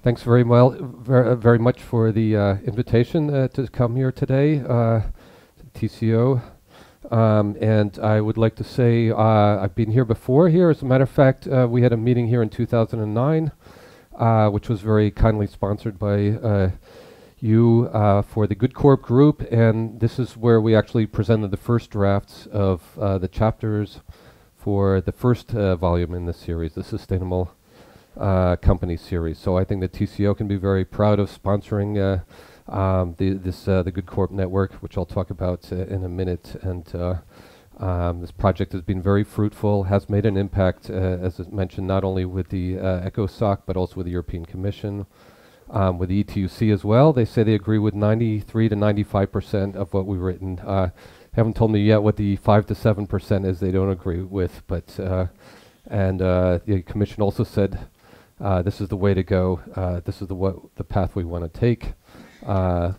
Thanks very much for the invitation to come here today, TCO. And I would like to say I've been here before here. As a matter of fact, we had a meeting here in 2009, which was very kindly sponsored by you for the GOODCORP group. And this is where we actually presented the first drafts of the chapters for the first volume in this series, the Sustainable Company series. So I think the TCO can be very proud of sponsoring the GOODCORP network, which I'll talk about in a minute. And this project has been very fruitful, has made an impact, as I mentioned, not only with the ECOSOC, but also with the European Commission, with the ETUC as well. They say they agree with 93 to 95% of what we've written. Haven't told me yet what the 5 to 7% is they don't agree with, but and the Commission also said this is the way to go. This is the path we want to take.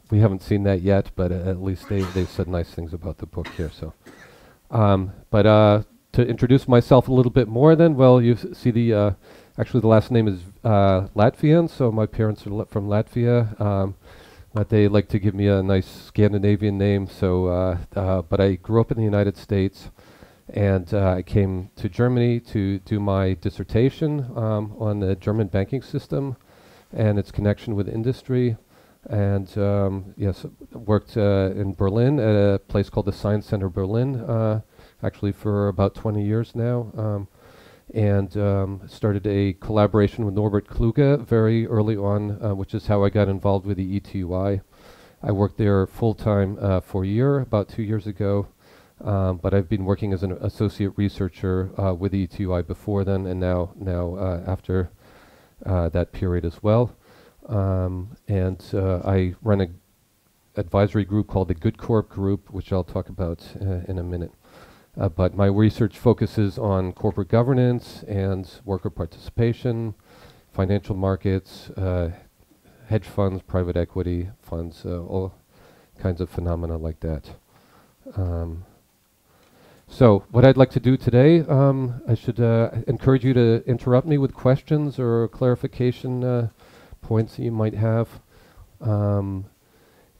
We haven't seen that yet, but at least they've said nice things about the book here. So, but to introduce myself a little bit more, then, well, you see the actually the last name is Latvian, so my parents are from Latvia. But they like to give me a nice Scandinavian name. So, but I grew up in the United States. And I came to Germany to do my dissertation on the German banking system and its connection with industry. And yes, worked in Berlin at a place called the Science Center Berlin, actually for about 20 years now. And started a collaboration with Norbert Kluge very early on, which is how I got involved with the ETUI. I worked there full-time for a year, about 2 years ago. But I've been working as an associate researcher with ETUI before then, and now after that period as well. And I run an advisory group called the GOODCORP group, which I'll talk about in a minute. But my research focuses on corporate governance and worker participation, financial markets, hedge funds, private equity funds, all kinds of phenomena like that. So what I'd like to do today, I should encourage you to interrupt me with questions or clarification points that you might have. So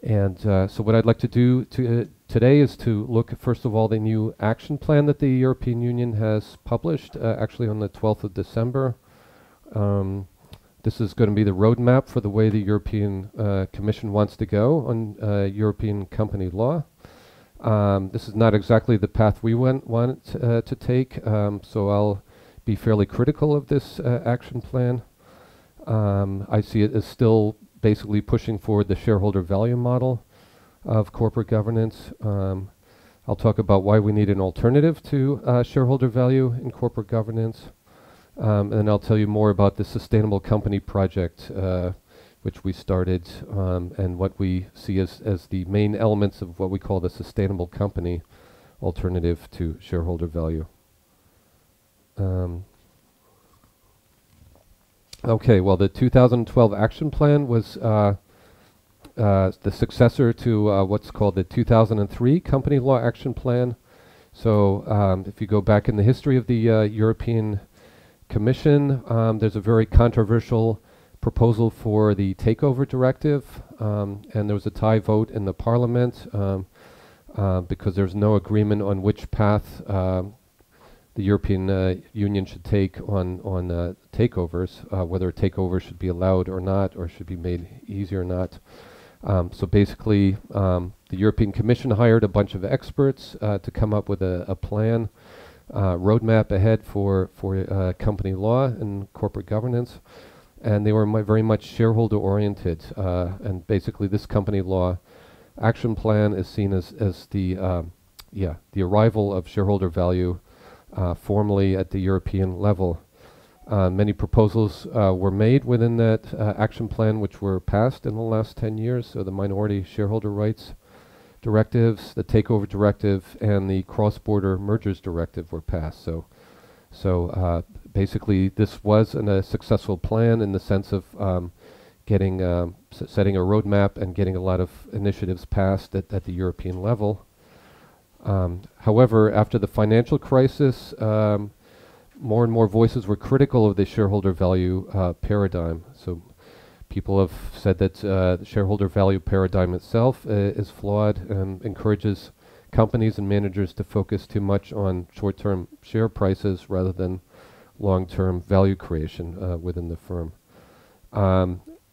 what I'd like to do today is to look at, first of all, the new action plan that the European Union has published, actually on the 12th of December. This is going to be the roadmap for the way the European Commission wants to go on European company law. This is not exactly the path we want to take, so I'll be fairly critical of this action plan. I see it as still basically pushing forward the shareholder value model of corporate governance. I'll talk about why we need an alternative to shareholder value in corporate governance. And then I'll tell you more about the Sustainable Company Project, which we started, and what we see as the main elements of what we call the sustainable company alternative to shareholder value. Okay, well, the 2012 action plan was the successor to what's called the 2003 company law action plan. So if you go back in the history of the European Commission, there's a very controversial proposal for the takeover directive, and there was a tie vote in the parliament because there's no agreement on which path the European Union should take on takeovers, whether a takeover should be allowed or not, or should be made easier or not. So basically, the European Commission hired a bunch of experts to come up with a plan, roadmap ahead for company law and corporate governance. And they were very much shareholder oriented, and basically this company law action plan is seen as the arrival of shareholder value formally at the European level. Many proposals were made within that action plan, which were passed in the last 10 years. So the minority shareholder rights directives, the takeover directive, and the cross-border mergers directive were passed. So basically, this was a successful plan in the sense of getting setting a roadmap and getting a lot of initiatives passed at the European level. However, after the financial crisis, more and more voices were critical of the shareholder value paradigm. So People have said that the shareholder value paradigm itself is flawed and encourages companies and managers to focus too much on short-term share prices rather than long-term value creation within the firm.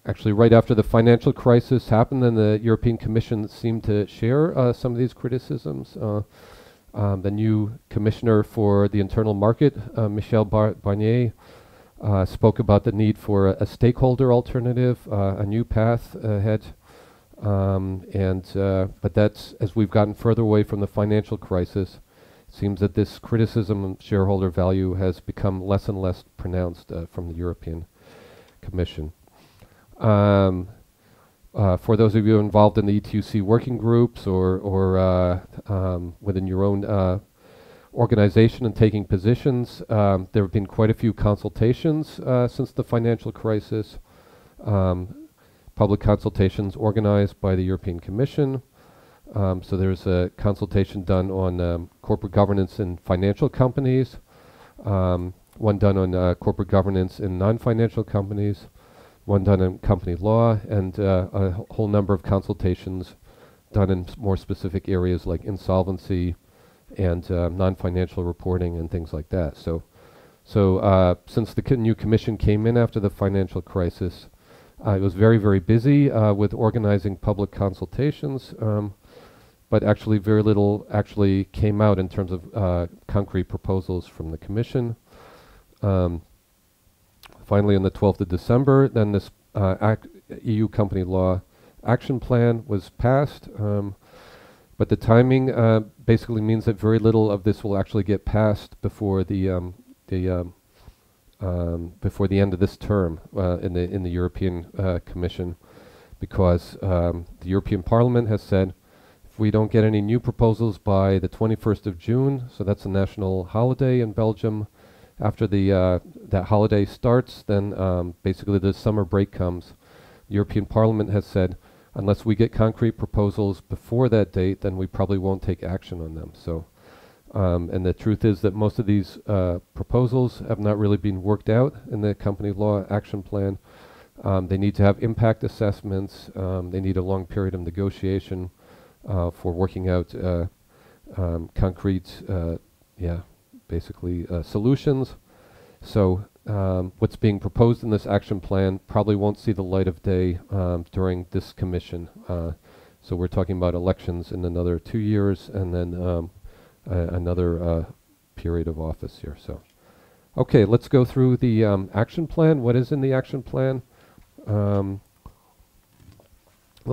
Actually, right after the financial crisis happened, and the European Commission seemed to share some of these criticisms. The new commissioner for the internal market, Michel Barnier, spoke about the need for a stakeholder alternative, a new path ahead. But that's, as we've gotten further away from the financial crisis, it seems that this criticism of shareholder value has become less and less pronounced from the European Commission. For those of you involved in the ETUC working groups or within your own organization and taking positions, there have been quite a few consultations since the financial crisis. Public consultations organized by the European Commission. So there's a consultation done on corporate governance in financial companies, one done on corporate governance in non-financial companies, one done in company law, and a whole number of consultations done in more specific areas like insolvency and non-financial reporting and things like that. So since the new commission came in after the financial crisis, it was very, very busy with organizing public consultations, but actually very little actually came out in terms of concrete proposals from the commission. Finally, on the 12th of December, then this EU company law action plan was passed, but the timing basically means that very little of this will actually get passed before the end of this term in the European Commission, because the European Parliament has said if we don't get any new proposals by the 21st of June, so that's a national holiday in Belgium, after that holiday starts, then basically the summer break comes. The European Parliament has said unless we get concrete proposals before that date, then we probably won't take action on them. So. And the truth is that most of these proposals have not really been worked out in the company law action plan. They need to have impact assessments. They need a long period of negotiation for working out concrete, basically solutions. So what's being proposed in this action plan probably won't see the light of day during this commission. So we're talking about elections in another 2 years, and then another period of office here. So, okay, let's go through the action plan. What is in the action plan? Well,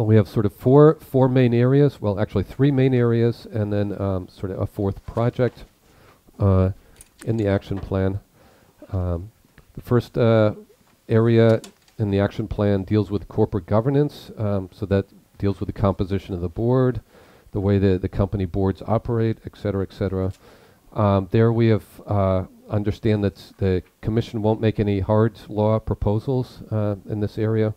we have sort of four main areas. Well, actually 3 main areas, and then sort of a 4th project in the action plan. The first area in the action plan deals with corporate governance. So that deals with the composition of the board, the way the company boards operate, et cetera, et cetera. There we have understand that the Commission won't make any hard law proposals in this area.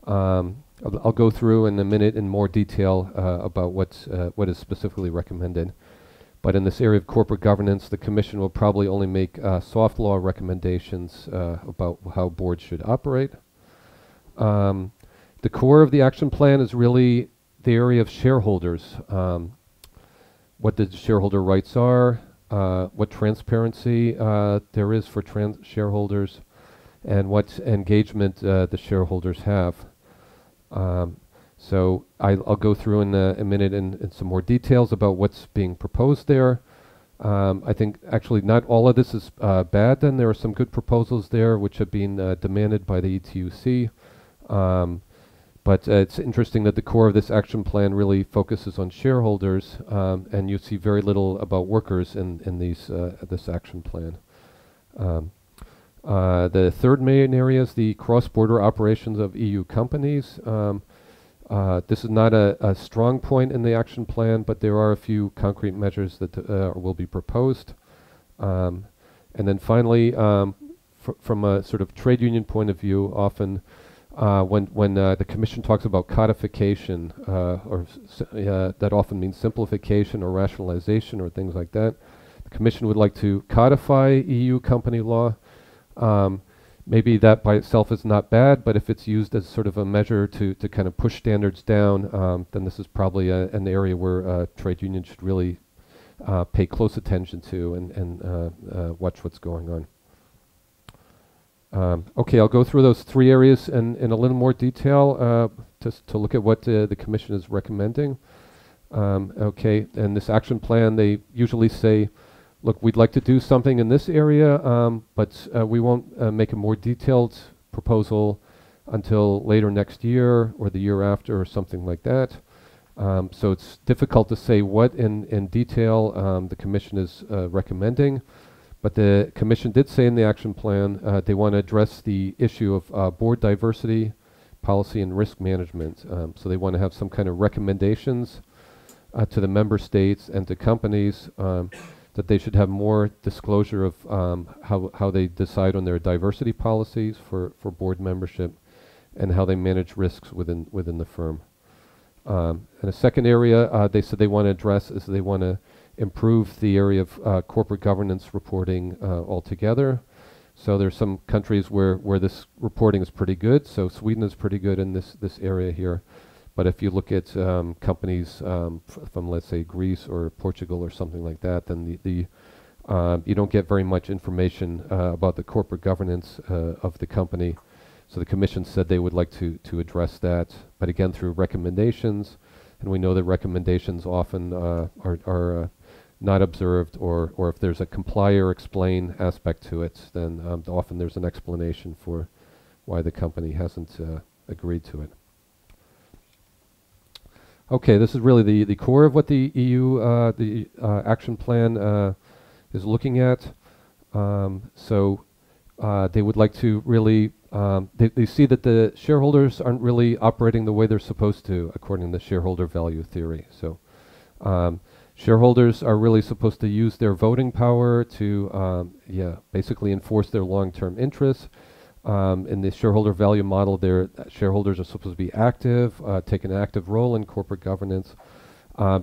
I'll go through in a minute in more detail about what is specifically recommended. But in this area of corporate governance, the Commission will probably only make soft law recommendations about how boards should operate. The core of the action plan is really the area of shareholders, what the shareholder rights are, what transparency there is for shareholders, and what engagement the shareholders have. So I'll go through in a minute in some more details about what's being proposed there. I think actually not all of this is bad. Then there are some good proposals there which have been demanded by the ETUC. But it's interesting that the core of this action plan really focuses on shareholders, and you see very little about workers in this action plan. The third main area is the cross-border operations of EU companies. This is not a strong point in the action plan, but there are a few concrete measures that will be proposed. And then finally, from a sort of trade union point of view, often when the Commission talks about codification, that often means simplification or rationalization or things like that. The Commission would like to codify EU company law. Maybe that by itself is not bad, but if it's used as sort of a measure to kind of push standards down, then this is probably an area where trade unions should really pay close attention to and watch what's going on. Okay, I'll go through those three areas in a little more detail just to look at what the Commission is recommending. Okay, and this action plan, they usually say, look, we'd like to do something in this area, but we won't make a more detailed proposal until later next year or the year after or something like that. So it's difficult to say what in detail the Commission is recommending. But the Commission did say in the action plan they want to address the issue of board diversity, policy, and risk management. So they want to have some kind of recommendations to the member states and to companies that they should have more disclosure of how they decide on their diversity policies for board membership and how they manage risks within the firm. And a second area they said they want to address is they want to improve the area of corporate governance reporting altogether. So there's some countries where this reporting is pretty good. So Sweden is pretty good in this area here. But if you look at companies from, let's say, Greece or Portugal or something like that, then you don't get very much information about the corporate governance of the company. So the Commission said they would like to address that, but again through recommendations. And we know that recommendations often are not observed, or if there's a comply or explain aspect to it, then often there's an explanation for why the company hasn't agreed to it. Okay, this is really the core of what the EU action plan is looking at. So they would like to really, they see that the shareholders aren't really operating the way they're supposed to according to shareholder value theory. So shareholders are really supposed to use their voting power to basically enforce their long-term interests. In the shareholder value model, their shareholders are supposed to be active, take an active role in corporate governance.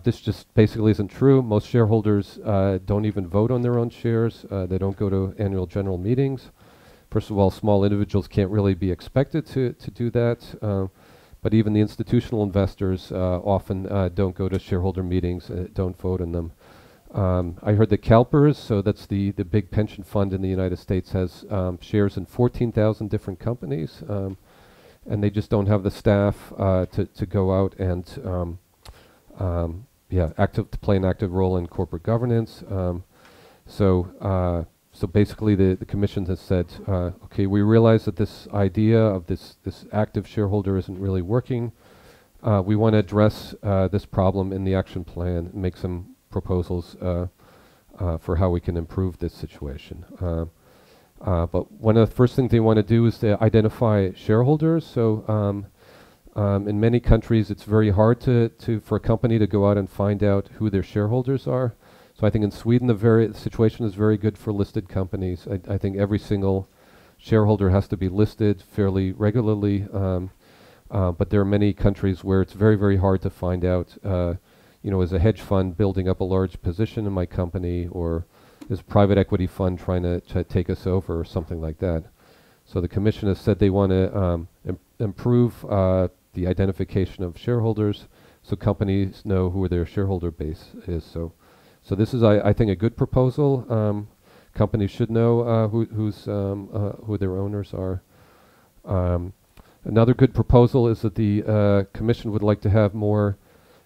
This just basically isn't true. Most shareholders don't even vote on their own shares. They don't go to annual general meetings. First of all, small individuals can't really be expected to do that. But even the institutional investors often don't go to shareholder meetings, don't vote in them. I heard that CalPERS, so that's the big pension fund in the United States, has shares in 14,000 different companies, and they just don't have the staff to go out and to play an active role in corporate governance. So basically the Commission has said, okay, we realize that this idea of this active shareholder isn't really working. We want to address this problem in the action plan and make some proposals for how we can improve this situation. But one of the first things they want to do is to identify shareholders. So in many countries it's very hard for a company to go out and find out who their shareholders are. So I think in Sweden the situation is very good for listed companies. I think every single shareholder has to be listed fairly regularly, but there are many countries where it's very, very hard to find out, is a hedge fund building up a large position in my company, or is a private equity fund trying to take us over, or something like that. So the Commission has said they want to improve the identification of shareholders so companies know who their shareholder base is. So this is, I think, a good proposal. Companies should know who their owners are. Another good proposal is that the Commission would like to have more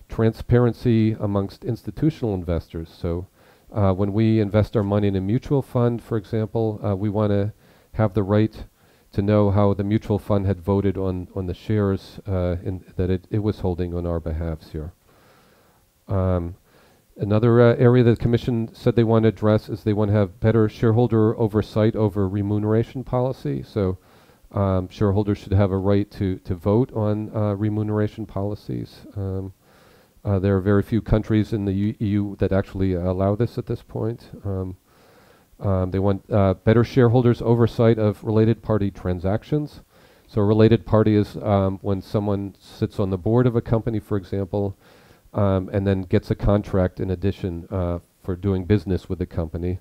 transparency amongst institutional investors. So when we invest our money in a mutual fund, for example, we want to have the right to know how the mutual fund had voted on the shares that it was holding on our behalves here. Another area that the Commission said they want to address is they want to have better shareholder oversight over remuneration policy. So shareholders should have a right to vote on remuneration policies. There are very few countries in the EU that actually allow this at this point. They want better shareholders oversight of related party transactions. So a related party is when someone sits on the board of a company, for example, and then gets a contract in addition for doing business with the company.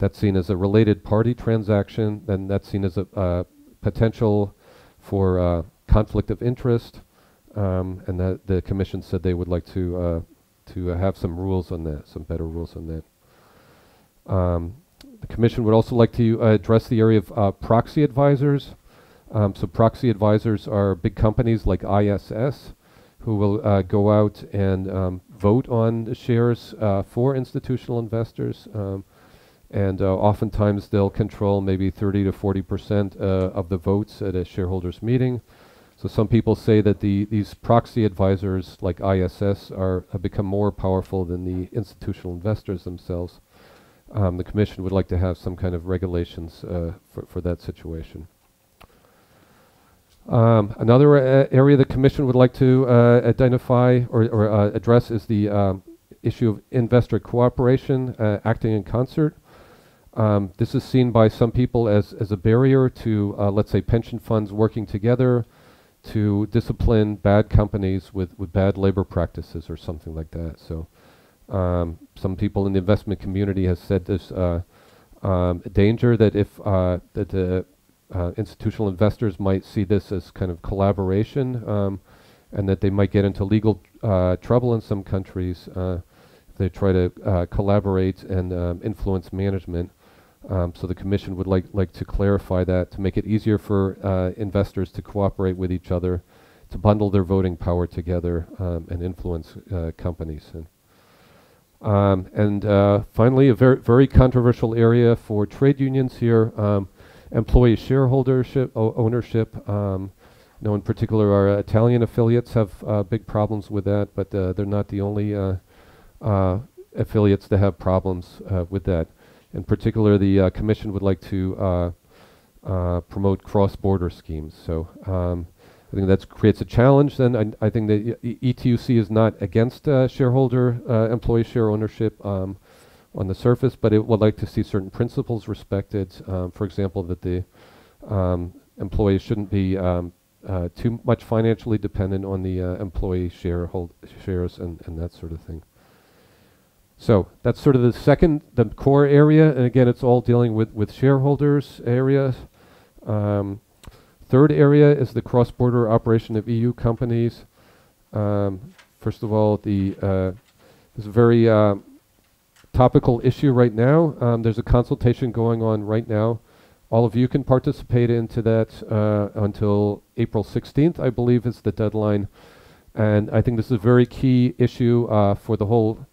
that's seen as a related party transaction, then that's seen as a potential for conflict of interest, and that the Commission said they would like to have some rules on that, some better rules on that. The Commission would also like to address the area of proxy advisors. So proxy advisors are big companies like ISS who will go out and vote on the shares for institutional investors. And oftentimes they'll control maybe 30 to 40% of the votes at a shareholders meeting. So some people say that these proxy advisors like ISS have become more powerful than the institutional investors themselves. The Commission would like to have some kind of regulations for that situation. Another area the Commission would like to identify or address is the issue of investor cooperation, acting in concert. This is seen by some people as a barrier to, let's say, pension funds working together to discipline bad companies with bad labor practices or something like that. So some people in the investment community has said there's danger that if that institutional investors might see this as kind of collaboration, and that they might get into legal trouble in some countries if they try to collaborate and influence management. So the Commission would like to clarify that to make it easier for investors to cooperate with each other, to bundle their voting power together and influence companies. And finally, a very controversial area for trade unions here, employee shareholdership, ownership. In particular, our Italian affiliates have big problems with that, but they're not the only affiliates that have problems with that. In particular, the Commission would like to promote cross-border schemes. So I think that creates a challenge. Then I think that ETUC is not against shareholder employee share ownership on the surface, but it would like to see certain principles respected. For example, that the employees shouldn't be too much financially dependent on the employee shares and that sort of thing. So that's sort of the core area, and again, it's all dealing with shareholders areas. Third area is the cross-border operation of EU companies. First of all, there's a very topical issue right now. There's a consultation going on right now. All of you can participate into that until April 16th, I believe, is the deadline. And I think this is a very key issue for the whole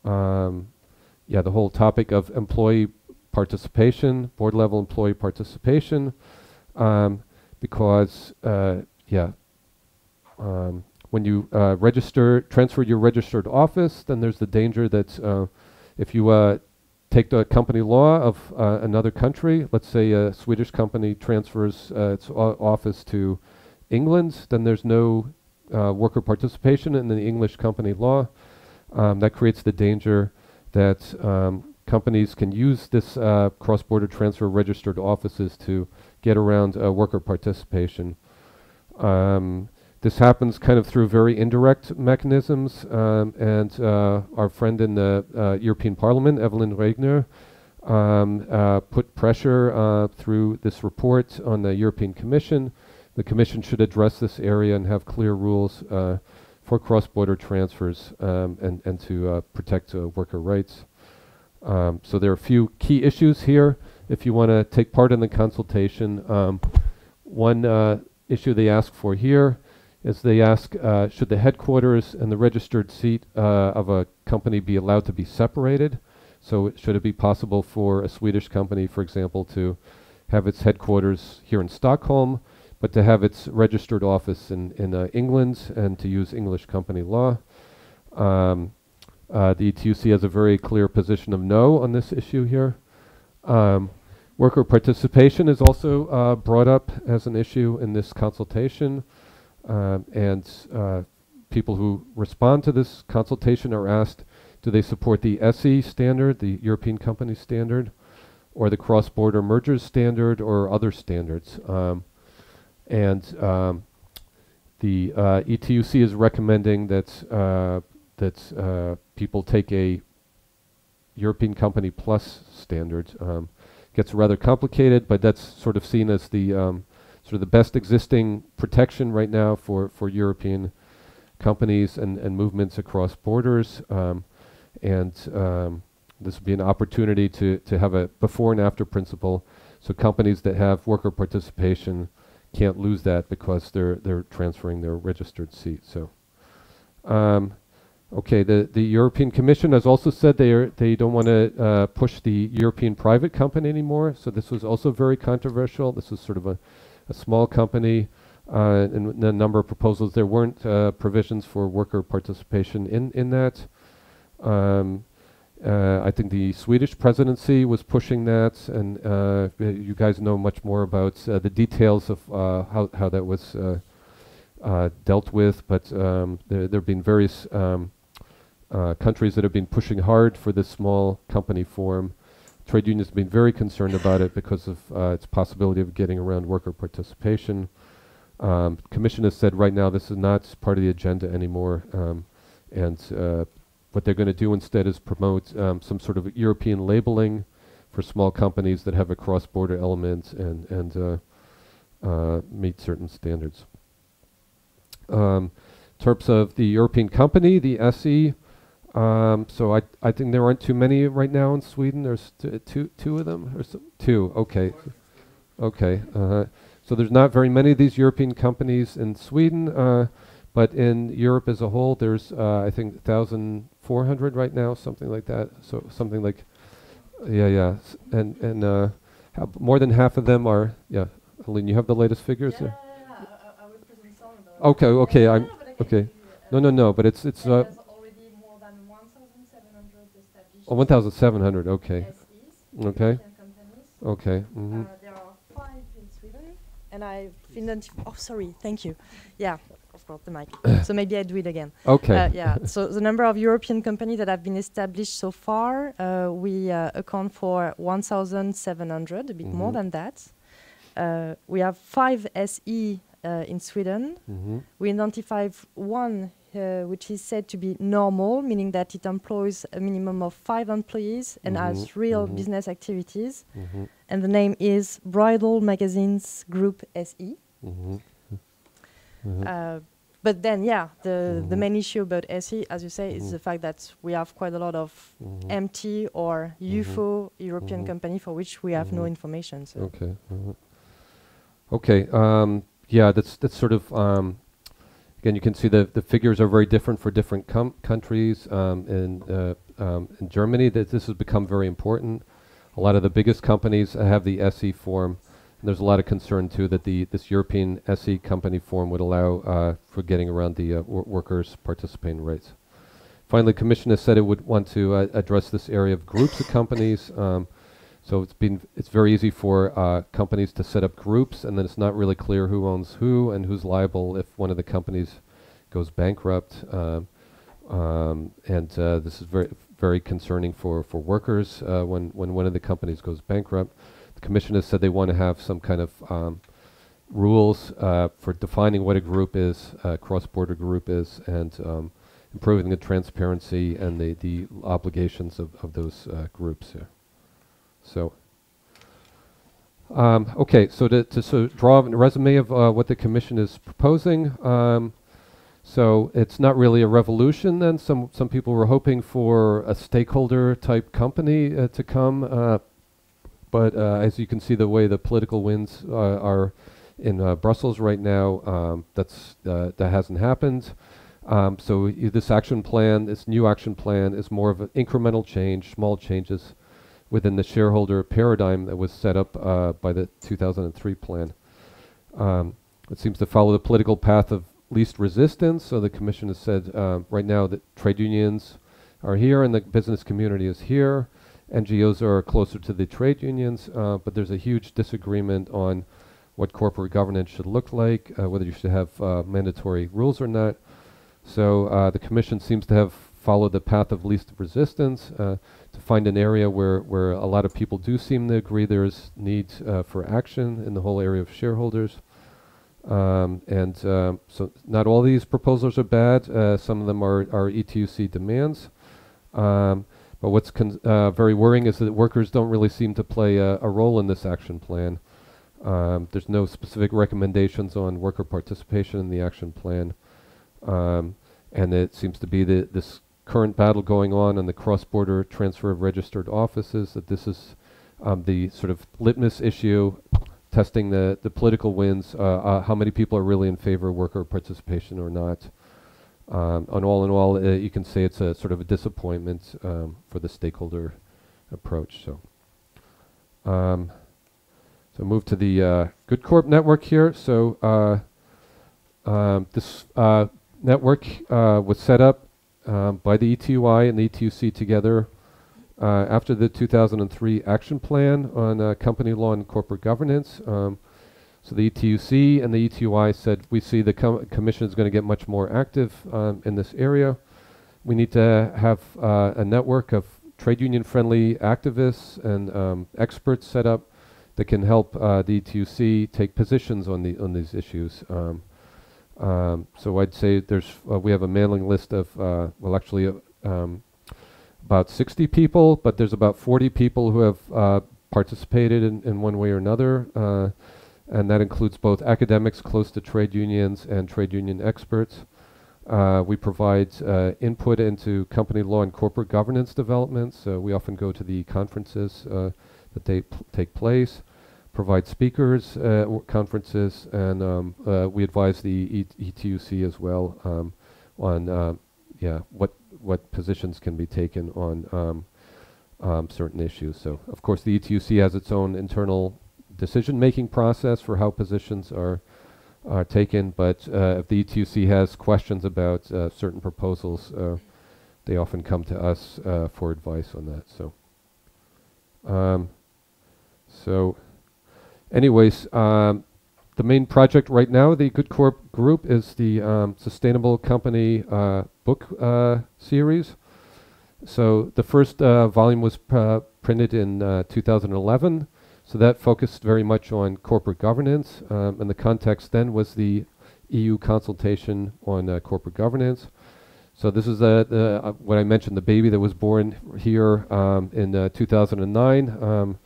the whole topic of employee participation, board-level employee participation, because when you transfer your registered office, then there's the danger that if you take the company law of another country, let's say a Swedish company transfers its office to England, then there's no worker participation in the English company law. That creates the danger that companies can use this cross-border transfer of registered offices to get around worker participation. This happens kind of through very indirect mechanisms, and our friend in the European Parliament, Evelyn Regner, put pressure through this report on the European Commission. The Commission should address this area and have clear rules for cross-border transfers and to protect worker rights. So there are a few key issues here. If you want to take part in the consultation, one issue they ask for here is they ask, should the headquarters and the registered seat of a company be allowed to be separated? So should it be possible for a Swedish company, for example, to have its headquarters here in Stockholm, but to have its registered office in England and to use English company law? The ETUC has a very clear position of no on this issue here. Worker participation is also brought up as an issue in this consultation, and people who respond to this consultation are asked, do they support the SE standard, the European company standard, or the cross-border mergers standard, or other standards? The ETUC is recommending that people take a European Company Plus standard. Gets rather complicated, but that's sort of seen as the sort of the best existing protection right now for European companies and movements across borders. This would be an opportunity to have a before and after principle, so companies that have worker participation can't lose that because they're transferring their registered seat. So, okay, the European Commission has also said they don't want to push the European private company anymore. So this was also very controversial. This was sort of a small company. In a number of proposals, there weren't provisions for worker participation in that. I think the Swedish presidency was pushing that, and you guys know much more about the details of how that was dealt with, but there have been various countries that have been pushing hard for this small company form. Trade unions have been very concerned about it because of its possibility of getting around worker participation. Commission has said right now this is not part of the agenda anymore, and what they're going to do instead is promote some sort of European labeling for small companies that have a cross-border element and meet certain standards. In terms of the European company, the SE, so I think there aren't too many right now in Sweden. There's two of them, or two. Okay, okay. So there's not very many of these European companies in Sweden. But in Europe as a whole, there's, I think, 1,400 right now, something like that. So something like, yeah. And more than half of them are, Aline, you have the latest figures there? I will present some of those. Okay, okay. No, but it's there's already more than 1,700 established. Oh, 1,700, okay. SEs, Okay. European companies. Okay. Mm-hmm. There are 5 in Sweden, and I've oh, sorry, thank you. Yeah. Brought the mic. So maybe I do it again. Okay. Yeah. So the number of European companies that have been established so far, we account for 1,700, a bit more than that. We have 5 SE in Sweden. Mm-hmm. We identify one which is said to be normal, meaning that it employs a minimum of 5 employees and has real business activities. Mm-hmm. And the name is Bridal Magazines Group SE. Mm-hmm. Mm-hmm. But then, the main issue about SE, as you say, is the fact that we have quite a lot of empty or UFO European company for which we have no information. So. Okay. Okay. Yeah, that's sort of again. You can see the figures are very different for different countries. In Germany, this has become very important. A lot of the biggest companies have the SE form. And there's a lot of concern too that this European SE company form would allow for getting around the workers' participating rights. Finally, the Commission has said it would want to address this area of groups of companies. So it's very easy for companies to set up groups, and then it's not really clear who owns who and who's liable if one of the companies goes bankrupt. This is very concerning for workers when one of the companies goes bankrupt. The Commission has said they want to have some kind of rules for defining what a group is, cross-border group is, and improving the transparency and the obligations of those groups here. So, okay, so to draw a resume of what the Commission is proposing. So it's not really a revolution then. Some people were hoping for a stakeholder type company to come. But as you can see, the way the political winds are in Brussels right now, that hasn't happened. So this action plan, this new action plan, is more of an incremental change, small changes within the shareholder paradigm that was set up by the 2003 plan. It seems to follow the political path of least resistance. So the Commission has said right now that trade unions are here and the business community is here. NGOs are closer to the trade unions, but there's a huge disagreement on what corporate governance should look like, whether you should have mandatory rules or not. So the Commission seems to have followed the path of least resistance to find an area where a lot of people do seem to agree there is need for action in the whole area of shareholders. So not all these proposals are bad. Some of them are ETUC demands. But But what's very worrying is that workers don't really seem to play a role in this action plan. There's no specific recommendations on worker participation in the action plan. And it seems to be this current battle going on the cross-border transfer of registered offices, that this is the sort of litmus issue, testing the political winds, how many people are really in favor of worker participation or not. On all in all, you can say it's a sort of a disappointment for the stakeholder approach. So move to the GOODCORP network here. So this network was set up by the ETUI and the ETUC together after the 2003 action plan on company law and corporate governance. So the ETUC and the ETUI said, we see the commission is going to get much more active in this area. We need to have a network of trade union friendly activists and experts set up that can help the ETUC take positions on these issues. So I'd say we have a mailing list of, about 60 people, but there's about 40 people who have participated in one way or another. And that includes both academics close to trade unions and trade union experts. We provide input into company law and corporate governance developments. We often go to the conferences that take place, provide speakers at conferences, and we advise the ETUC as well on what positions can be taken on certain issues. So, of course, the ETUC has its own internal decision-making process for how positions are taken, but if the ETUC has questions about certain proposals, they often come to us for advice on that. So, anyways, the main project right now, the GOODCORP group, is the Sustainable Company book series. So the first volume was printed in 2011. So that focused very much on corporate governance, and the context then was the EU consultation on corporate governance. So this is what I mentioned, the baby that was born here in 2009,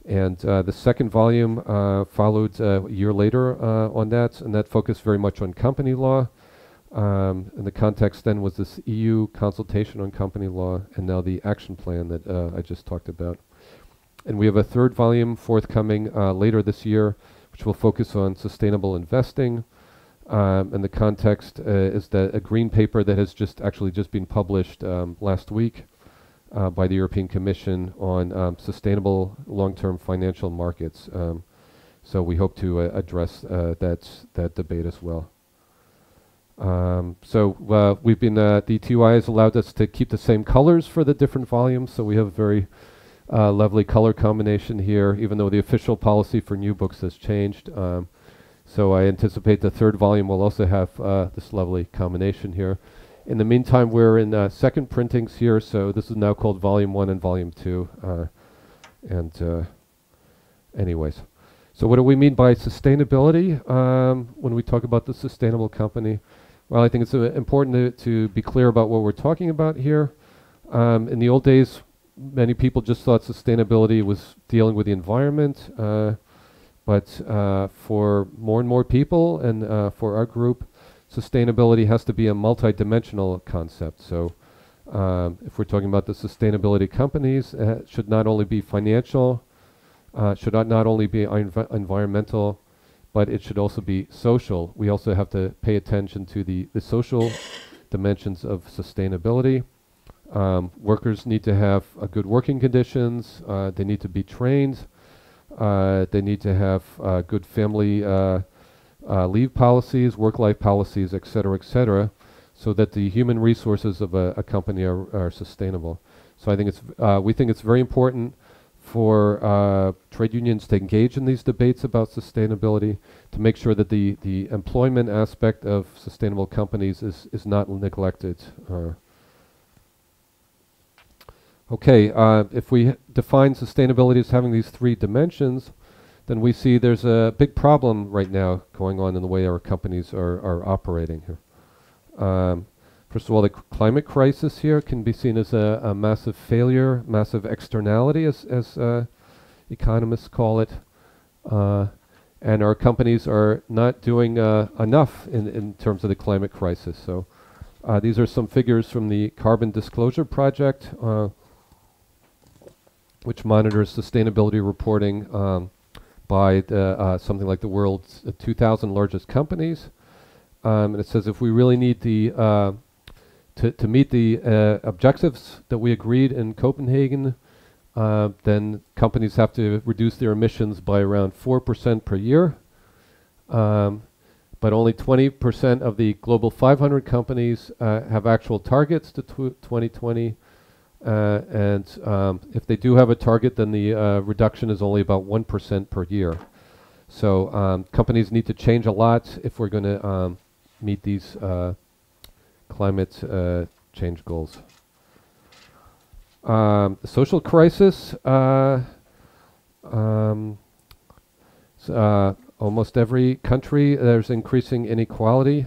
and the second volume followed a year later on that, and that focused very much on company law. And the context then was this EU consultation on company law, and now the action plan that I just talked about. And we have a third volume forthcoming later this year, which will focus on sustainable investing. And the context is that a green paper that has just been published last week by the European Commission on sustainable long-term financial markets. So we hope to address that debate as well. So we've been, the ETUI has allowed us to keep the same colors for the different volumes, so we have very lovely color combination here, even though the official policy for new books has changed. So I anticipate the third volume will also have this lovely combination here. In the meantime, we're in second printings here, so this is now called Volume 1 and Volume 2. Anyways, so what do we mean by sustainability when we talk about the sustainable company? Well, I think it's important to be clear about what we're talking about here. In the old days, many people just thought sustainability was dealing with the environment, but for more and more people and for our group, sustainability has to be a multi-dimensional concept. So if we're talking about the sustainability companies, it should not only be financial, should not only be environmental, but it should also be social. We also have to pay attention to the social dimensions of sustainability. Workers need to have good working conditions. They need to be trained. They need to have good family leave policies, work-life policies, et cetera, so that the human resources of a company are sustainable. So I think we think it's very important for trade unions to engage in these debates about sustainability, to make sure that the employment aspect of sustainable companies is not neglected. Okay, if we define sustainability as having these three dimensions, then we see there's a big problem right now going on in the way our companies are operating here. First of all, the climate crisis here can be seen as a massive failure, massive externality, as economists call it. And our companies are not doing enough in terms of the climate crisis. So these are some figures from the Carbon Disclosure Project, which monitors sustainability reporting by something like the world's 2,000 largest companies. And it says if we really need to meet the objectives that we agreed in Copenhagen, then companies have to reduce their emissions by around 4% per year. But only 20% of the global 500 companies have actual targets to 2020. And if they do have a target, then the reduction is only about 1% per year. So companies need to change a lot if we're going to meet these climate change goals. The social crisis, almost every country there's increasing inequality.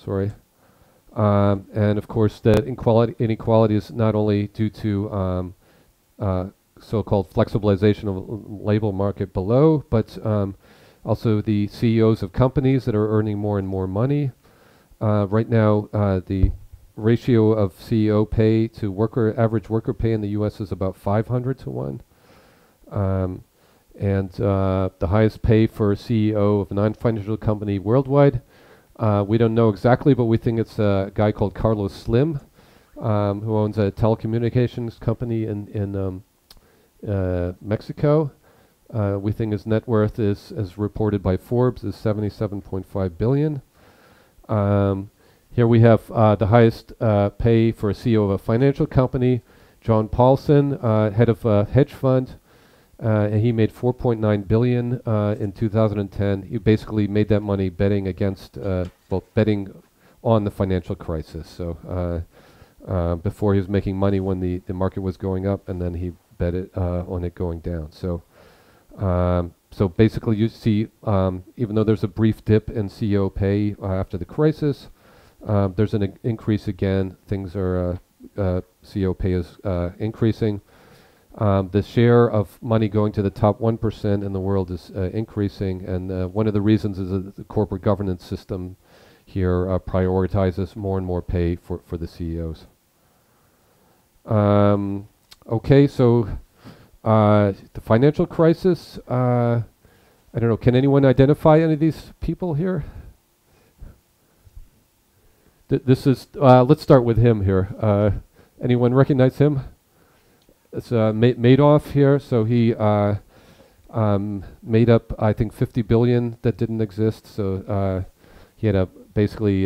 And of course that inequality is not only due to so-called flexibilization of labor market below, but also the CEOs of companies that are earning more and more money. Right now, the ratio of CEO pay to average worker pay in the U.S. is about 500 to 1. And the highest pay for a CEO of a non-financial company worldwide, we don't know exactly, but we think it's a guy called Carlos Slim, who owns a telecommunications company in Mexico. We think his net worth is, as reported by Forbes, is $77.5 billion. Here we have the highest pay for a CEO of a financial company, John Paulson, head of a hedge fund, and he made $4.9 billion in 2010. He basically made that money betting against, betting on the financial crisis. So before he was making money when the market was going up, and then he bet it on it going down. So so basically you see, even though there's a brief dip in CEO pay after the crisis, there's an increase again. Things are, CEO pay is increasing. The share of money going to the top 1% in the world is increasing, and one of the reasons is that the corporate governance system here prioritizes more and more pay for the CEOs. Okay, so the financial crisis, I don't know, can anyone identify any of these people here? This is, let's start with him here. Anyone recognize him? It's Madoff here. So he made up, I think, 50 billion that didn't exist. So he had a basically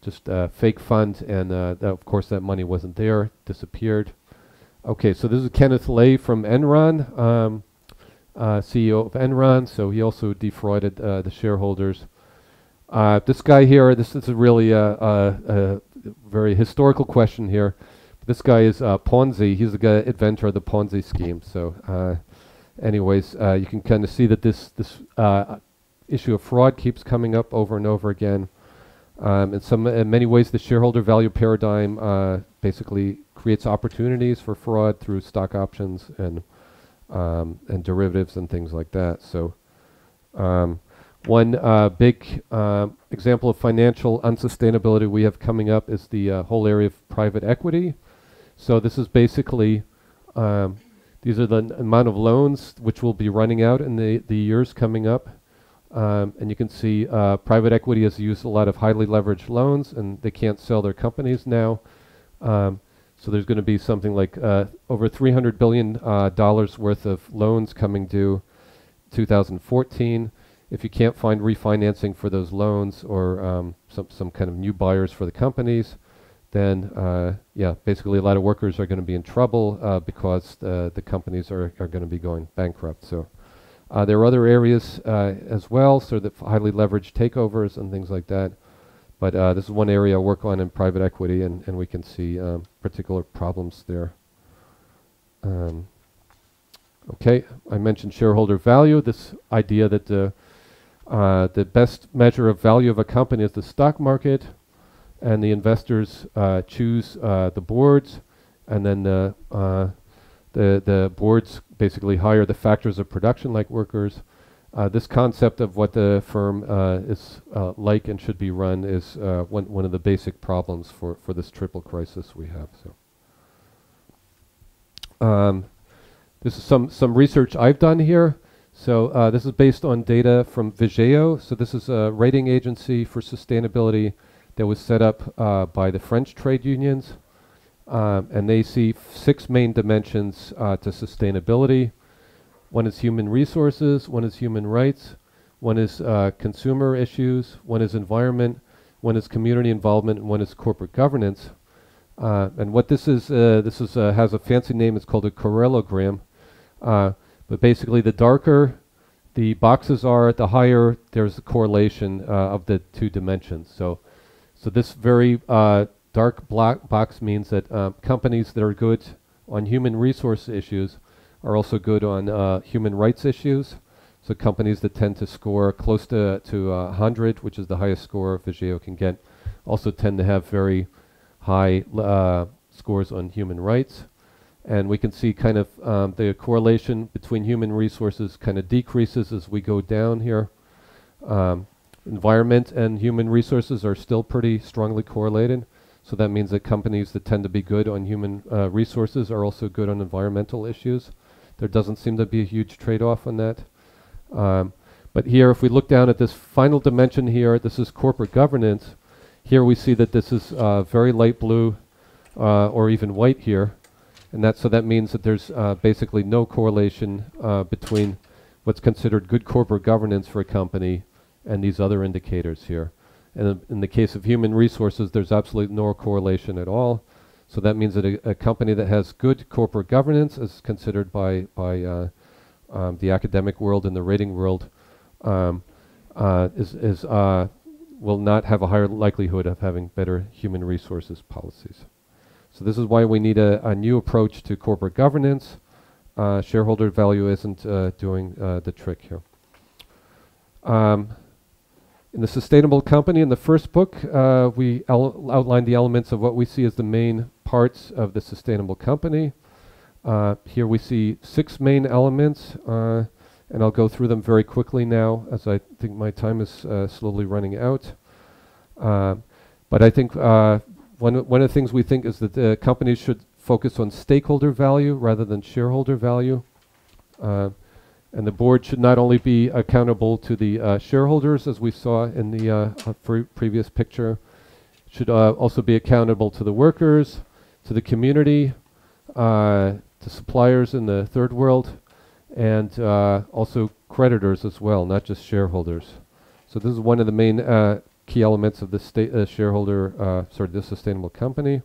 just a fake fund, and of course that money wasn't there, disappeared. Okay, so this is Kenneth Lay from Enron, CEO of Enron. So he also defrauded the shareholders. This guy here, this is really a very historical question here. This guy is Ponzi. He's the guy, inventor of the Ponzi scheme. So anyways, you can kind of see that this issue of fraud keeps coming up over and over again. In many ways, the shareholder value paradigm basically creates opportunities for fraud through stock options and derivatives and things like that. So one big example of financial unsustainability we have coming up is the whole area of private equity. So this is basically, these are the amount of loans which will be running out in the years coming up. And you can see private equity has used a lot of highly leveraged loans, and they can't sell their companies now. So there's going to be something like over $300 billion worth of loans coming due 2014. If you can't find refinancing for those loans or some kind of new buyers for the companies, then yeah, basically a lot of workers are going to be in trouble because the companies are going to be going bankrupt. So there are other areas as well, so that highly leveraged takeovers and things like that. But this is one area I work on in private equity, and we can see particular problems there. Okay, I mentioned shareholder value, this idea that the best measure of value of a company is the stock market. and the investors choose the boards, and then the boards basically hire the factors of production like workers. This concept of what the firm is like and should be run is one of the basic problems for this triple crisis we have. So this is some research I've done here. So this is based on data from Vigeo. So this is a rating agency for sustainability that was set up by the French trade unions. And they see 6 main dimensions to sustainability. One is human resources, one is human rights, one is consumer issues, one is environment, one is community involvement, and one is corporate governance. And what this is has a fancy name. It's called a correlogram. But basically, the darker the boxes are, the higher there's a correlation of the 2 dimensions. So this very dark black box means that companies that are good on human resource issues are also good on human rights issues. So companies that tend to score close to 100, which is the highest score Vigeo can get, also tend to have very high scores on human rights. And we can see kind of the correlation between human resources kind of decreases as we go down here. Environment and human resources are still pretty strongly correlated. So that means that companies that tend to be good on human resources are also good on environmental issues. There doesn't seem to be a huge trade-off on that. But here, if we look down at this final dimension here, this is corporate governance. Here we see that this is very light blue or even white here. And so that means that there's basically no correlation between what's considered good corporate governance for a company and these other indicators here. And in the case of human resources, there's absolutely no correlation at all. So that means that a company that has good corporate governance is considered by the academic world and the rating world will not have a higher likelihood of having better human resources policies. So this is why we need a new approach to corporate governance. Shareholder value isn't doing the trick here. In the Sustainable Company, in the first book, we outlined the elements of what we see as the main parts of the Sustainable Company. Here we see 6 main elements, and I'll go through them very quickly now, as I think my time is slowly running out. But I think one of the things we think is that companies should focus on stakeholder value rather than shareholder value. And the board should not only be accountable to the shareholders, as we saw in the previous picture, should also be accountable to the workers, to the community, to suppliers in the third world, and also creditors as well, not just shareholders. So this is one of the main key elements of the the Sustainable Company.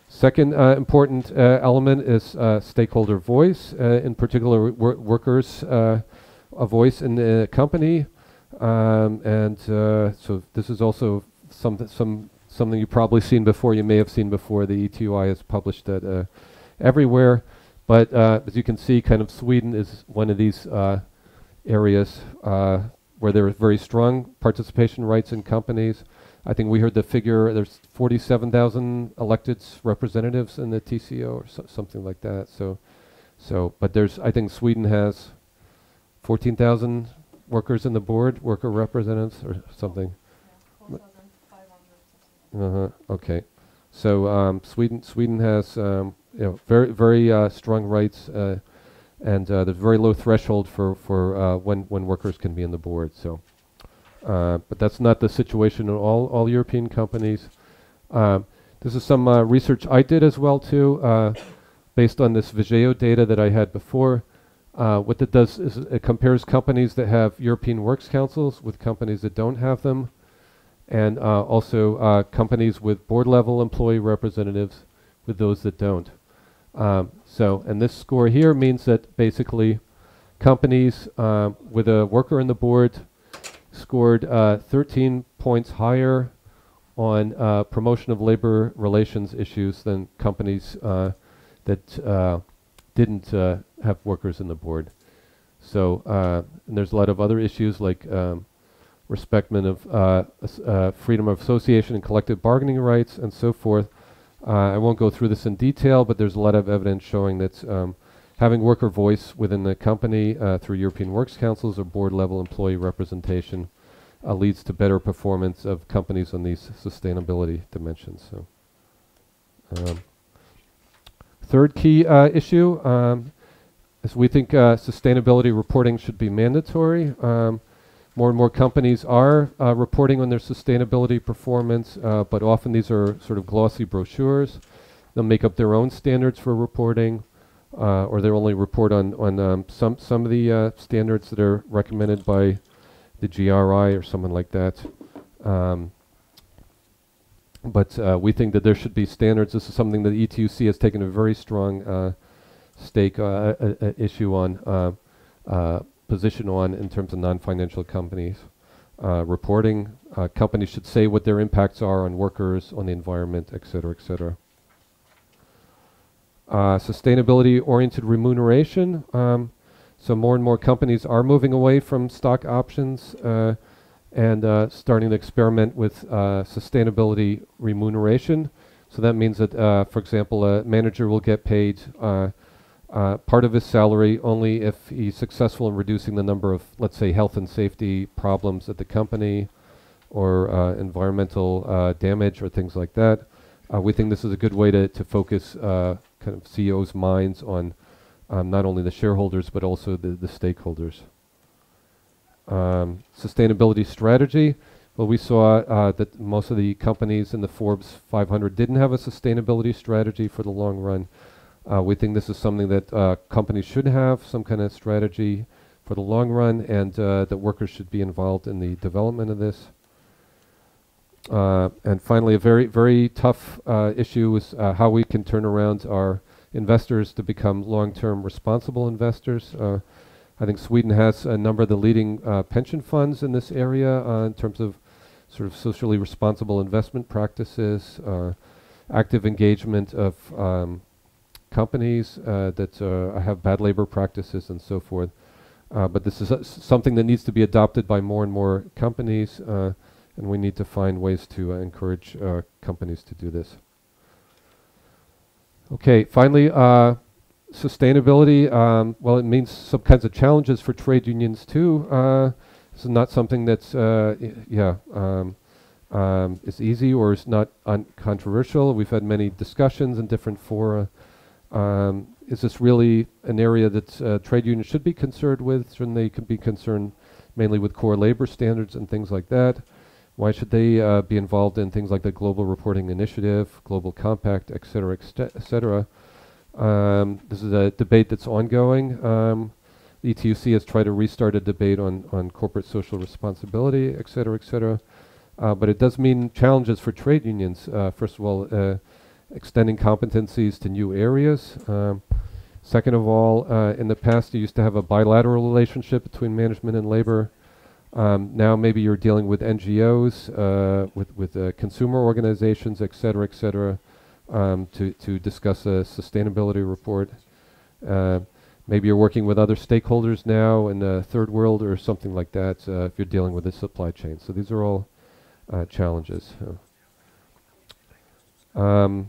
Second important element is stakeholder voice, in particular workers' a voice in the company. So this is also something you've probably seen before. You may have seen before. The ETUI has published that everywhere. But as you can see, kind of Sweden is one of these areas where there are very strong participation rights in companies. I think we heard the figure, there's 47,000 elected representatives in the TCO or something like that. But I think Sweden has 14,000 workers in the board, worker representatives or something. Yeah, 4,500. Okay. So Sweden has very strong rights, and there's very low threshold for when workers can be in the board. So. But that's not the situation in all European companies. This is some research I did as well too, based on this Vigeo data that I had before. What it does is it compares companies that have European Works Councils with companies that don't have them, and also companies with board level employee representatives with those that don't. And this score here means that basically companies with a worker in the board scored 13 points higher on promotion of labor relations issues than companies that didn't have workers in the board. So and there's a lot of other issues like respectment of freedom of association and collective bargaining rights, and so forth. I won't go through this in detail, but there's a lot of evidence showing that having worker voice within the company through European Works Councils or board-level employee representation leads to better performance of companies on these sustainability dimensions. So, third key issue is we think sustainability reporting should be mandatory. More and more companies are reporting on their sustainability performance, but often these are sort of glossy brochures. They'll make up their own standards for reporting, or they'll only report on some of the standards that are recommended by the GRI or someone like that. But we think that there should be standards. This is something that ETUC has taken a very strong issue on, position on in terms of non-financial companies reporting. Companies should say what their impacts are on workers, on the environment, et cetera, et cetera. Sustainability-oriented remuneration. So more and more companies are moving away from stock options and starting to experiment with sustainability remuneration. So that means that, for example, a manager will get paid part of his salary only if he's successful in reducing the number of, let's say, health and safety problems at the company or environmental damage or things like that. We think this is a good way to focus kind of CEOs' minds on not only the shareholders but also the stakeholders. Sustainability strategy. Well, we saw that most of the companies in the Forbes 500 didn't have a sustainability strategy for the long run. We think this is something that companies should have, some kind of strategy for the long run, and that workers should be involved in the development of this. And finally, a very, very tough issue is how we can turn around our investors to become long-term responsible investors. I think Sweden has a number of the leading pension funds in this area in terms of sort of socially responsible investment practices, active engagement of companies that have bad labor practices and so forth. But this is something that needs to be adopted by more and more companies, and we need to find ways to encourage companies to do this. Okay, finally, sustainability. Well, it means some kinds of challenges for trade unions too. This is not something that's is easy or is not uncontroversial. We've had many discussions in different fora. Is this really an area that trade unions should be concerned with? Shouldn't they be concerned mainly with core labor standards and things like that? Why should they be involved in things like the Global Reporting Initiative, Global Compact, et cetera, et cetera? This is a debate that's ongoing. The ETUC has tried to restart a debate on corporate social responsibility, et cetera, et cetera. But it does mean challenges for trade unions. First of all, extending competencies to new areas. Second of all, in the past you used to have a bilateral relationship between management and labor. Now maybe you're dealing with NGOs, with consumer organizations, et cetera, to discuss a sustainability report. Maybe you're working with other stakeholders now in the third world or something like that if you're dealing with the supply chain. So these are all challenges. Finally,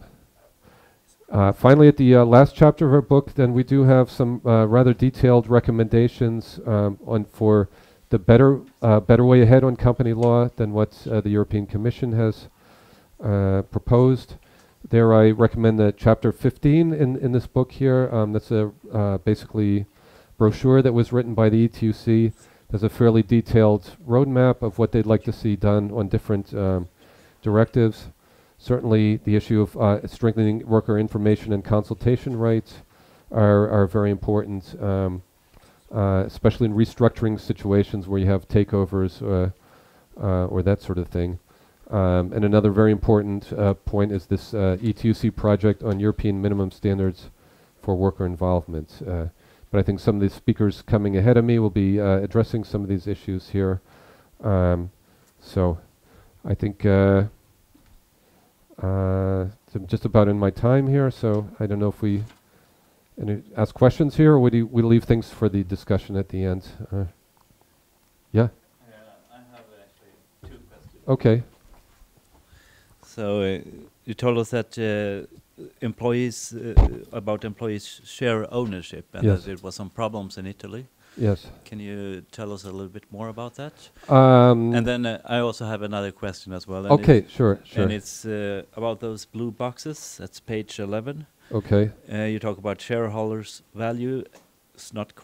at the last chapter of our book, then we do have some rather detailed recommendations for the better way ahead on company law than what the European Commission has proposed. There I recommend the chapter 15 in this book here. That's a basically brochure that was written by the ETUC. There's a fairly detailed roadmap of what they'd like to see done on different directives. Certainly the issue of strengthening worker information and consultation rights are very important, especially in restructuring situations where you have takeovers or that sort of thing. And another very important point is this ETUC project on European minimum standards for worker involvement. But I think some of the speakers coming ahead of me will be addressing some of these issues here. So I think I'm just about in my time here, so I don't know if we ask questions here, or would we leave things for the discussion at the end? Yeah? I have Okay. So you told us that employees about employees' share ownership, and Yes. that there was some problems in Italy. Yes. Can you tell us a little bit more about that? Um, And then I also have another question as well. And okay, sure, sure. And it's about those blue boxes. That's page 11. Okay. You talk about shareholders' value. It's not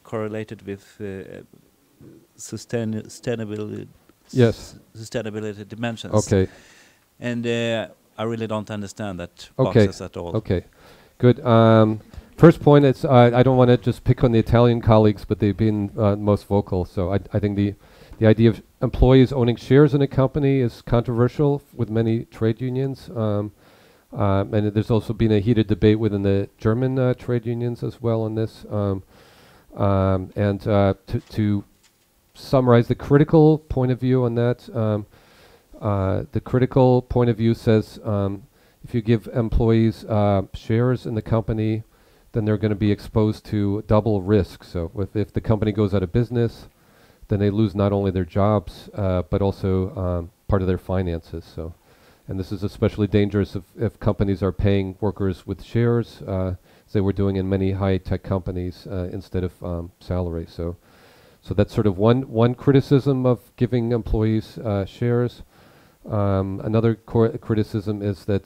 correlated with sustainability. Yes. Sustainability dimensions. Okay. And I really don't understand that Okay. boxes at all. Okay. Good. First point is I don't want to just pick on the Italian colleagues, but they've been most vocal. So I think the idea of employees owning shares in a company is controversial with many trade unions. And there's also been a heated debate within the German trade unions as well on this. To summarize the critical point of view on that, the critical point of view says if you give employees shares in the company, then they're going to be exposed to double risk. So if the company goes out of business, then they lose not only their jobs, but also part of their finances. So, and this is especially dangerous if companies are paying workers with shares, as they were doing in many high-tech companies, instead of salary. So that's sort of one criticism of giving employees shares. Another criticism is that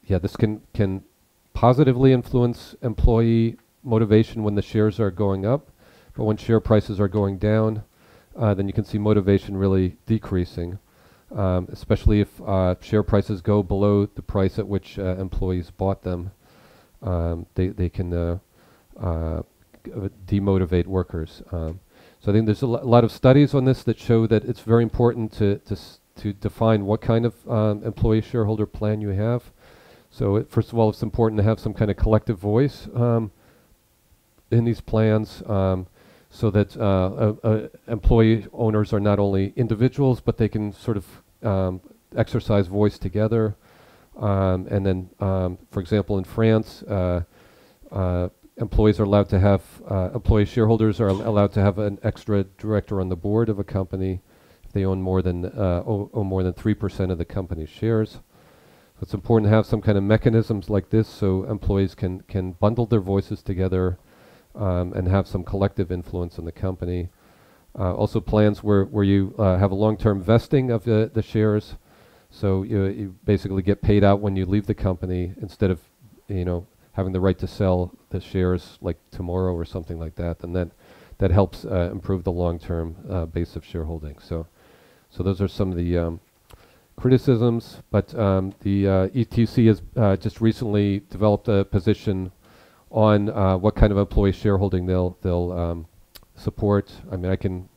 this can positively influence employee motivation when the shares are going up, but when share prices are going down, then you can see motivation really decreasing, especially if share prices go below the price at which employees bought them. They can demotivate workers. So I think there's a lot of studies on this that show that it's very important to define what kind of employee shareholder plan you have. So first of all, it's important to have some kind of collective voice in these plans, so that employee owners are not only individuals, but they can sort of exercise voice together. And then, for example, in France, employees are allowed to have, employee shareholders are allowed to have an extra director on the board of a company if they own more than 3% of the company's shares. So it's important to have some kind of mechanisms like this so employees can bundle their voices together and have some collective influence in the company. Also plans where you have a long-term vesting of the shares, so you basically get paid out when you leave the company instead of having the right to sell the shares like tomorrow or something like that, and that helps improve the long-term base of shareholding. So those are some of the criticisms, but the ETUI has just recently developed a position on what kind of employee shareholding they'll support. I mean, I can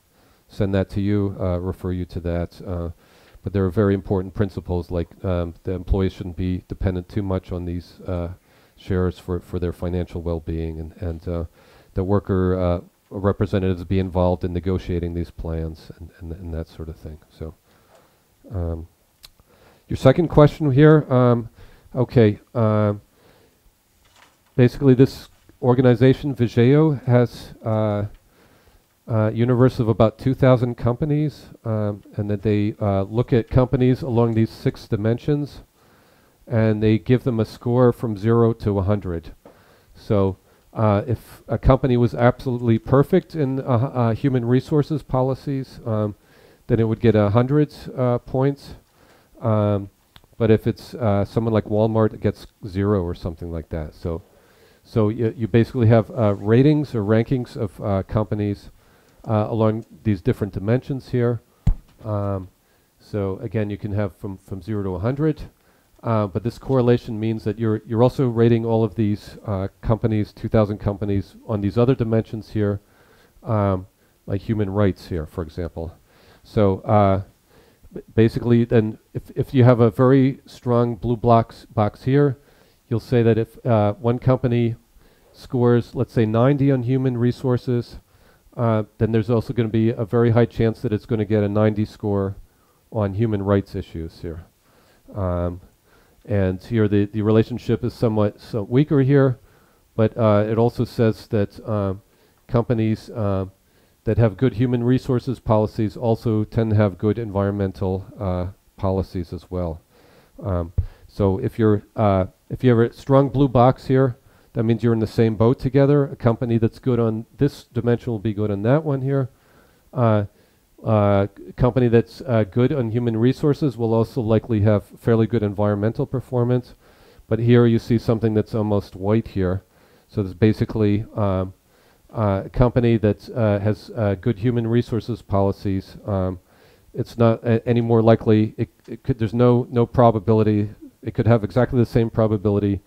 send that to you, refer you to that, but there are very important principles like the employees shouldn't be dependent too much on these shares for their financial well-being, and the worker representatives be involved in negotiating these plans and that sort of thing. So your second question here, basically this organization, Vigeo, has a universe of about 2,000 companies, and that they look at companies along these 6 dimensions, and they give them a score from 0 to 100. So if a company was absolutely perfect in human resources policies, then it would get 100 points. But if it's someone like Walmart, it gets 0 or something like that. So you basically have ratings or rankings of companies along these different dimensions here. So again, you can have from 0 to 100. But this correlation means that you're also rating all of these companies, 2,000 companies, on these other dimensions here, like human rights here, for example. So basically, then if you have a very strong blue box here, you'll say that if one company scores, let's say, 90 on human resources, then there's also going to be a very high chance that it's going to get a 90 score on human rights issues here. And here the relationship is somewhat weaker here, but it also says that companies that have good human resources policies also tend to have good environmental policies as well. So if you have a strong blue box here, that means you're in the same boat together. A company that's good on this dimension will be good on that one here. A company that's good on human resources will also likely have fairly good environmental performance. But here you see something that's almost white here. So there's basically a company that has good human resources policies. It's not any more likely, there's no probability, it could have exactly the same probability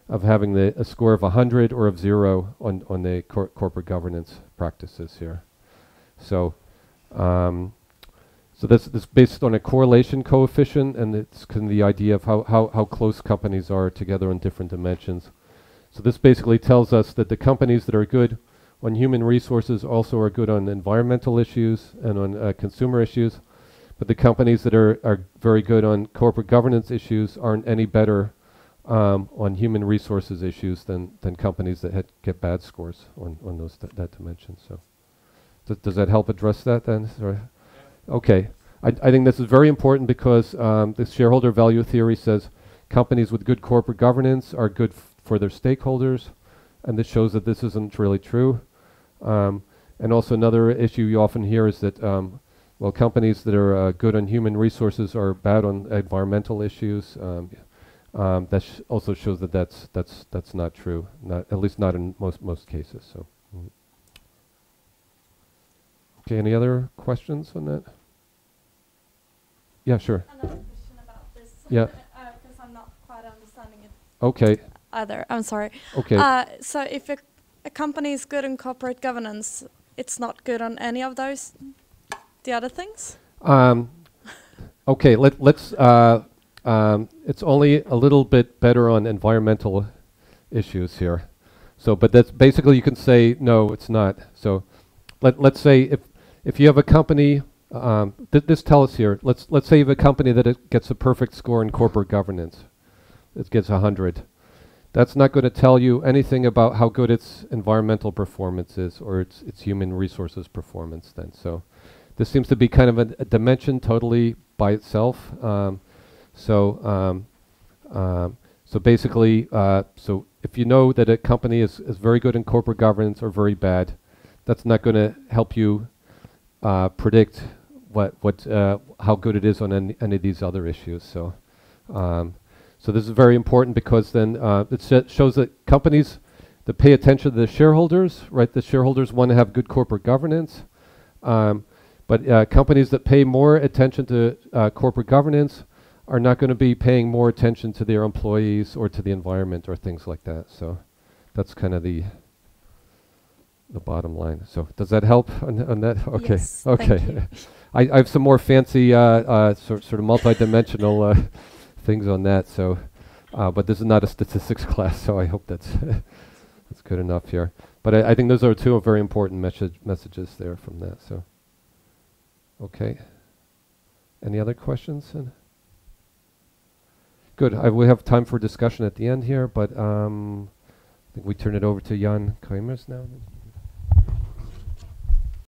of having a score of 100 or of 0 on the corporate governance practices here. So this is based on a correlation coefficient, and it's kind of the idea of how close companies are together on different dimensions. So this basically tells us that the companies that are good on human resources also are good on environmental issues and on consumer issues, but the companies that are very good on corporate governance issues aren't any better on human resources issues than companies that get bad scores on those that dimension. So does that help address that then? Sorry. Okay. I think this is very important because the shareholder value theory says companies with good corporate governance are good for their stakeholders, and this shows that this isn't really true. And also another issue you often hear is that well, companies that are good on human resources are bad on environmental issues. That also shows that that's not true, at least not in most cases. So, okay, any other questions on that? Yeah, sure. Another question about this. Yeah. Because I'm not quite understanding it. Okay. Either. I'm sorry. Okay. So if a company is good in corporate governance, it's not good on any of those, the other things? Okay. Let's. It's only a little bit better on environmental issues here. So, but that's basically you can say no, it's not. So, let's say if you have a company. This tells us here. Let's say you have a company that it gets a perfect score in corporate governance. It gets 100. That's not going to tell you anything about how good its environmental performance is or its human resources performance then. So this seems to be kind of a dimension totally by itself. So basically, so if you know that a company is very good in corporate governance or very bad, that's not going to help you predict how good it is on any of these other issues. So so this is very important because then it shows that companies that pay attention to the shareholders, right? The shareholders want to have good corporate governance, but companies that pay more attention to corporate governance are not going to be paying more attention to their employees or to the environment or things like that. So that's kind of the bottom line. So does that help on that? Okay. Yes, okay. thank you. I have some more fancy sort of multi-dimensional things on that. So, but this is not a statistics class, so I hope that's that's good enough here. But I think those are two very important messages there from that. So, okay. Any other questions? Good. We have time for discussion at the end here, but I think we turn it over to Jan Kramers now.